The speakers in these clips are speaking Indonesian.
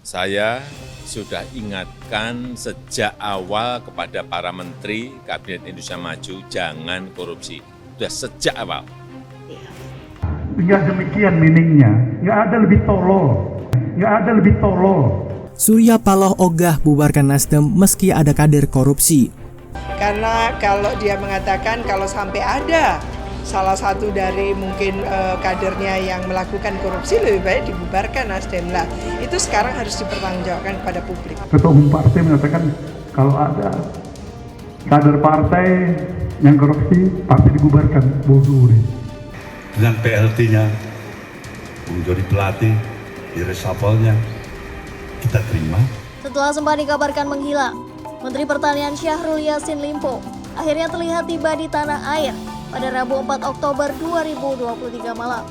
Saya sudah ingatkan sejak awal kepada para menteri Kabinet Indonesia Maju, jangan korupsi. Sudah sejak awal. Tinggal demikian meaningnya, nggak ada lebih tolol. Surya Paloh ogah bubarkan Nasdem meski ada kader korupsi. Karena kalau dia mengatakan kalau sampai ada salah satu dari mungkin kadernya yang melakukan korupsi, lebih baik dibubarkan Nasdem lah. Itu sekarang harus dipertanggungjawabkan kepada publik. Ketua Umum Partai mengatakan kalau ada kader partai yang korupsi, partai dibubarkan. Bodoh deh. Dengan PLT-nya, Bung Jody Plate, di reshuffle-nya, kita terima. Setelah sempat dikabarkan menghilang, Menteri Pertanian Syahrul Yassin Limpo akhirnya terlihat tiba di tanah air pada Rabu 4 Oktober 2023 malam.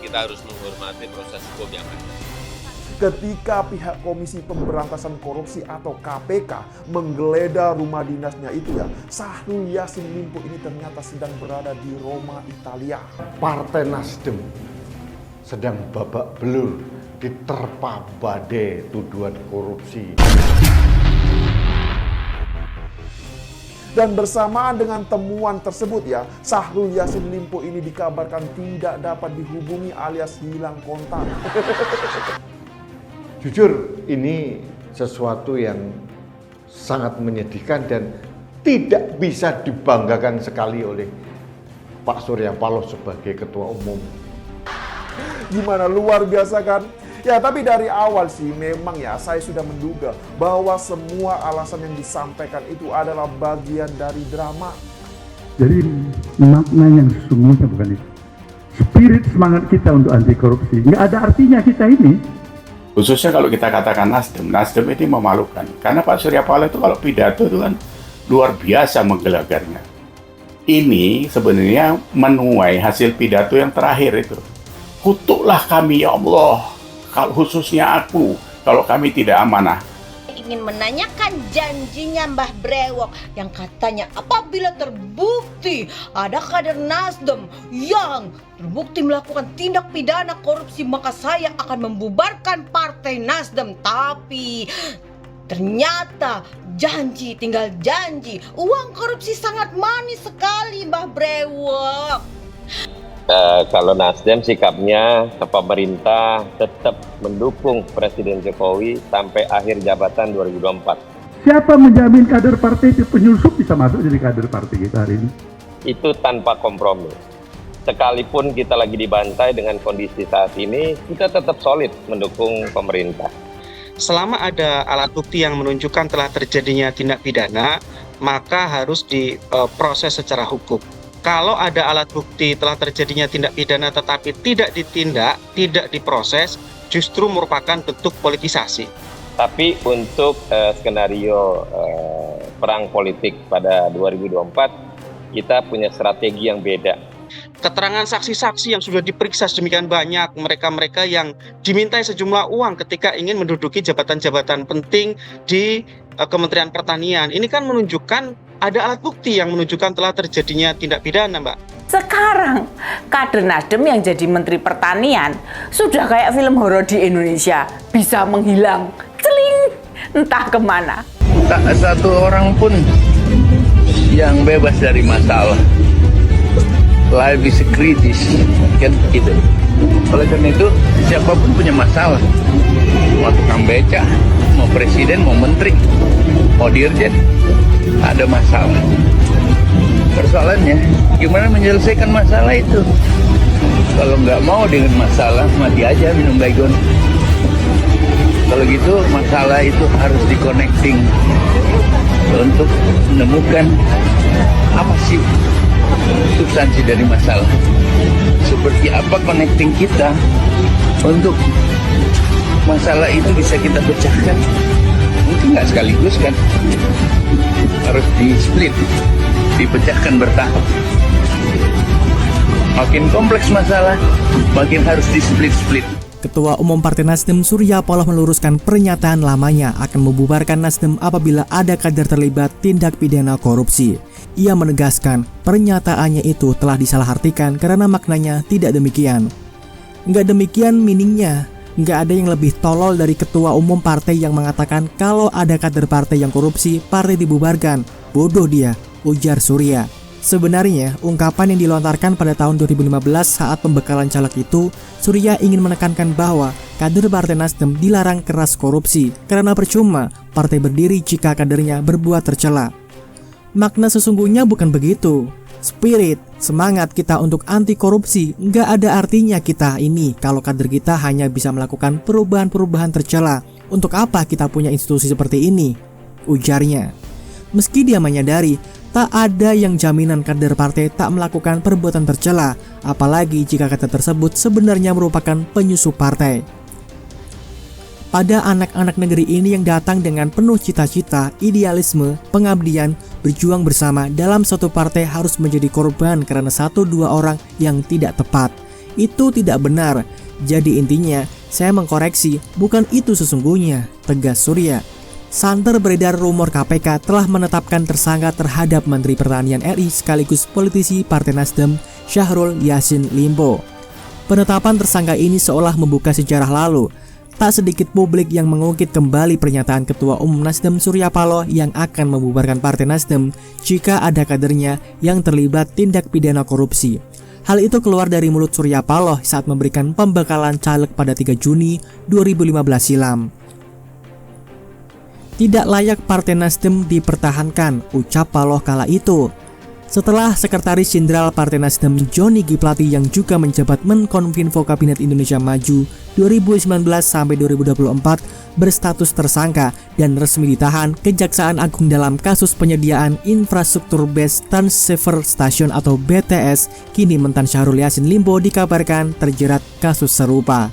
Kita harus menghormati proses hukum yang ada. Ketika pihak Komisi Pemberantasan Korupsi atau KPK menggeledah rumah dinasnya itu ya, Syahrul Yassin Limpo ini ternyata sedang berada di Roma, Italia. Partai Nasdem sedang babak belur diterpa badai tuduhan korupsi. Dan bersamaan dengan temuan tersebut ya, Syahrul Yassin Limpo ini dikabarkan tidak dapat dihubungi alias hilang kontak. Jujur, ini sesuatu yang sangat menyedihkan dan tidak bisa dibanggakan sekali oleh Pak Surya Paloh sebagai Ketua Umum. Gimana, luar biasa kan? Ya, tapi dari awal sih memang ya saya sudah menduga bahwa semua alasan yang disampaikan itu adalah bagian dari drama. Jadi makna yang sesungguhnya bukan itu. Spirit semangat kita untuk anti korupsi, nggak ada artinya kita ini. Khususnya kalau kita katakan Nasdem ini memalukan. Karena Pak Surya Paloh itu kalau pidato itu kan luar biasa menggelagarnya. Ini sebenarnya menuai hasil pidato yang terakhir itu. Kutuklah kami ya Allah, kalau khususnya aku, kalau kami tidak amanah. Ingin menanyakan janjinya Mbah Brewok yang katanya apabila terbukti ada kader Nasdem yang terbukti melakukan tindak pidana korupsi, maka saya akan membubarkan Partai Nasdem. Tapi ternyata janji tinggal janji. Uang korupsi sangat manis sekali Mbah Brewok. Kalau Nasdem sikapnya pemerintah tetap mendukung Presiden Jokowi sampai akhir jabatan 2024. Siapa menjamin kader partai itu penyusup bisa masuk jadi kader partai kita hari ini? Itu tanpa kompromi. Sekalipun kita lagi dibantai dengan kondisi saat ini, kita tetap solid mendukung pemerintah. Selama ada alat bukti yang menunjukkan telah terjadinya tindak pidana, maka harus diproses secara hukum. Kalau ada alat bukti telah terjadinya tindak pidana tetapi tidak ditindak, tidak diproses, justru merupakan bentuk politisasi. Tapi untuk skenario perang politik pada 2024, kita punya strategi yang beda. Keterangan saksi-saksi yang sudah diperiksa sedemikian banyak, mereka-mereka yang dimintai sejumlah uang ketika ingin menduduki jabatan-jabatan penting di Kementerian Pertanian. Ini kan menunjukkan ada alat bukti yang menunjukkan telah terjadinya tindak pidana, Mbak. Sekarang kader Nasdem yang jadi Menteri Pertanian sudah kayak film horor di Indonesia, bisa menghilang, celing, entah kemana. Tak satu orang pun yang bebas dari masalah. Life is kritis, kan gitu. Oleh karena itu, siapapun punya masalah. Mau tukang beca, mau presiden, mau menteri, mau dirjen, ada masalah. Persoalannya, gimana menyelesaikan masalah itu? Kalau nggak mau dengan masalah, mati aja minum baygon. Kalau gitu, masalah itu harus di-connecting untuk menemukan apa sih substansi dari masalah. Seperti apa connecting kita untuk masalah itu bisa kita pecahkan. Mungkin nggak sekaligus kan, harus di-split, dipecahkan bertahap. Makin kompleks masalah, makin harus di-split-split. Ketua Umum Partai Nasdem Surya Paloh meluruskan pernyataan lamanya akan membubarkan Nasdem apabila ada kader terlibat tindak pidana korupsi. Ia menegaskan pernyataannya itu telah disalahartikan karena maknanya tidak demikian. Nggak demikian meaningnya. Nggak ada yang lebih tolol dari ketua umum partai yang mengatakan kalau ada kader partai yang korupsi, partai dibubarkan. Bodoh dia, ujar Surya. Sebenarnya, ungkapan yang dilontarkan pada tahun 2015 saat pembekalan caleg itu, Surya ingin menekankan bahwa kader Partai Nasdem dilarang keras korupsi karena percuma partai berdiri jika kadernya berbuat tercela. Makna sesungguhnya bukan begitu. Spirit, semangat kita untuk anti korupsi nggak ada artinya kita ini kalau kader kita hanya bisa melakukan perubahan-perubahan tercela. Untuk apa kita punya institusi seperti ini? Ujarnya. Meski dia menyadari tak ada yang jaminan kader partai tak melakukan perbuatan tercela, apalagi jika kader tersebut sebenarnya merupakan penyusup partai. Pada anak-anak negeri ini yang datang dengan penuh cita-cita, idealisme, pengabdian, berjuang bersama dalam suatu partai harus menjadi korban karena 1-2 orang yang tidak tepat. Itu tidak benar. Jadi intinya, saya mengkoreksi, bukan itu sesungguhnya, tegas Surya. Santer beredar rumor KPK telah menetapkan tersangka terhadap Menteri Pertanian RI sekaligus politisi Partai Nasdem, Syahrul Yassin Limpo. Penetapan tersangka ini seolah membuka sejarah lalu. Tak sedikit publik yang mengungkit kembali pernyataan Ketua Umum Nasdem Surya Paloh yang akan membubarkan Partai Nasdem jika ada kadernya yang terlibat tindak pidana korupsi. Hal itu keluar dari mulut Surya Paloh saat memberikan pembekalan caleg pada 3 Juni 2015 silam. Tidak layak Partai Nasdem dipertahankan, ucap Paloh kala itu. Setelah Sekretaris Jenderal Partai Nasdem Johnny G. Plate yang juga menjabat Menkominfo Kabinet Indonesia Maju 2019-2024 berstatus tersangka dan resmi ditahan Kejaksaan Agung dalam kasus penyediaan infrastruktur Base Transceiver Station atau BTS, kini mentan Syahrul Yassin Limpo dikabarkan terjerat kasus serupa.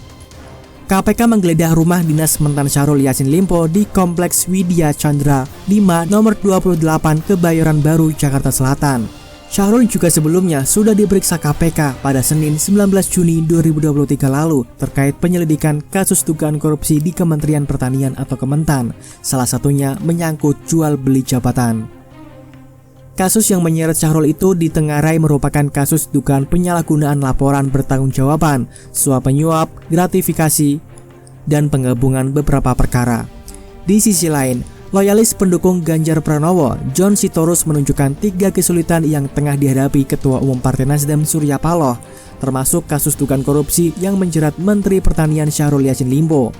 KPK menggeledah rumah dinas mentan Syahrul Yassin Limpo di Kompleks Widya Chandra 5 nomor 28 Kebayoran Baru, Jakarta Selatan. Syahrul juga sebelumnya sudah diperiksa KPK pada Senin 19 Juni 2023 lalu terkait penyelidikan kasus dugaan korupsi di Kementerian Pertanian atau Kementan, salah satunya menyangkut jual beli jabatan. Kasus yang menyeret Syahrul itu ditengarai merupakan kasus dugaan penyalahgunaan laporan bertanggungjawaban, suap menyuap, gratifikasi, dan penggabungan beberapa perkara. Di sisi lain, loyalis pendukung Ganjar Pranowo, John Sitorus menunjukkan 3 kesulitan yang tengah dihadapi Ketua Umum Partai Nasdem Surya Paloh, termasuk kasus dugaan korupsi yang menjerat Menteri Pertanian Syahrul Yassin Limpo.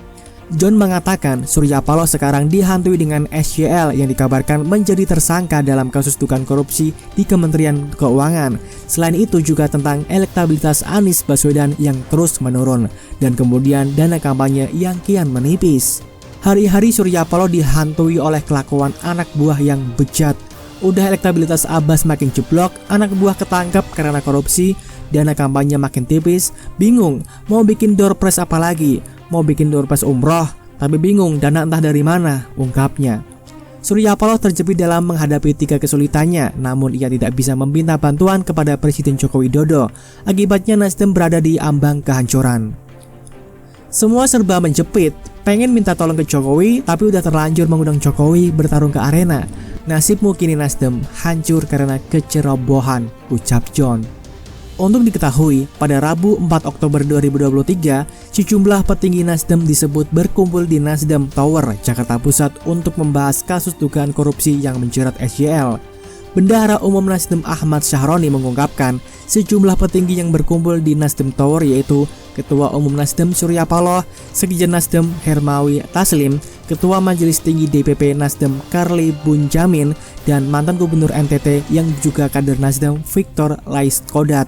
John mengatakan Surya Paloh sekarang dihantui dengan SJL yang dikabarkan menjadi tersangka dalam kasus dugaan korupsi di Kementerian Keuangan. Selain itu juga tentang elektabilitas Anies Baswedan yang terus menurun dan kemudian dana kampanye yang kian menipis. Hari-hari Surya Paloh dihantui oleh kelakuan anak buah yang bejat. Udah elektabilitas Abbas makin jeblok, anak buah ketangkep karena korupsi, dana kampanye makin tipis, bingung mau bikin door prize apa lagi. Mau bikin door prize umroh, tapi bingung dana entah dari mana, ungkapnya. Surya Paloh terjepit dalam menghadapi 3 kesulitannya, namun ia tidak bisa meminta bantuan kepada Presiden Joko Widodo. Akibatnya Nasdem berada di ambang kehancuran. Semua serba menjepit, pengen minta tolong ke Jokowi, tapi udah terlanjur mengundang Jokowi bertarung ke arena. Nasibmu kini Nasdem hancur karena kecerobohan, ucap John. Untuk diketahui, pada Rabu 4 Oktober 2023, sejumlah petinggi Nasdem disebut berkumpul di Nasdem Tower, Jakarta Pusat untuk membahas kasus dugaan korupsi yang menjerat SJL. Bendahara Umum Nasdem Ahmad Syahroni mengungkapkan sejumlah petinggi yang berkumpul di Nasdem Tower yaitu Ketua Umum Nasdem Surya Paloh, Sekjen Nasdem Hermawi Taslim, Ketua Majelis Tinggi DPP Nasdem Karli Bunjamin, dan mantan Gubernur NTT yang juga kader Nasdem Victor Laiskodat.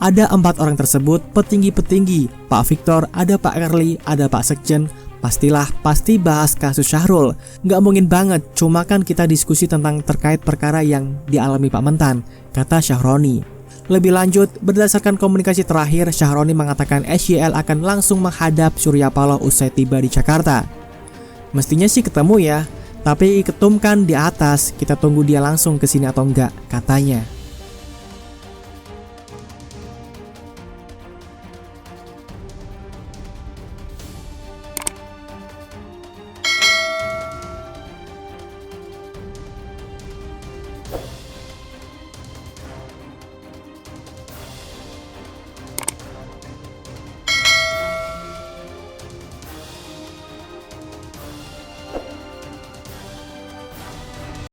Ada 4 orang tersebut petinggi-petinggi, Pak Victor, ada Pak Karli, ada Pak Sekjen. Pasti bahas kasus Syahrul. Nggak mungkin banget, cuma kan kita diskusi tentang terkait perkara yang dialami Pak Mentan, kata Syahroni. Lebih lanjut, berdasarkan komunikasi terakhir, Syahroni mengatakan SJL akan langsung menghadap Surya Paloh usai tiba di Jakarta. Mestinya sih ketemu ya, tapi ketum kan di atas, kita tunggu dia langsung ke sini atau enggak, katanya.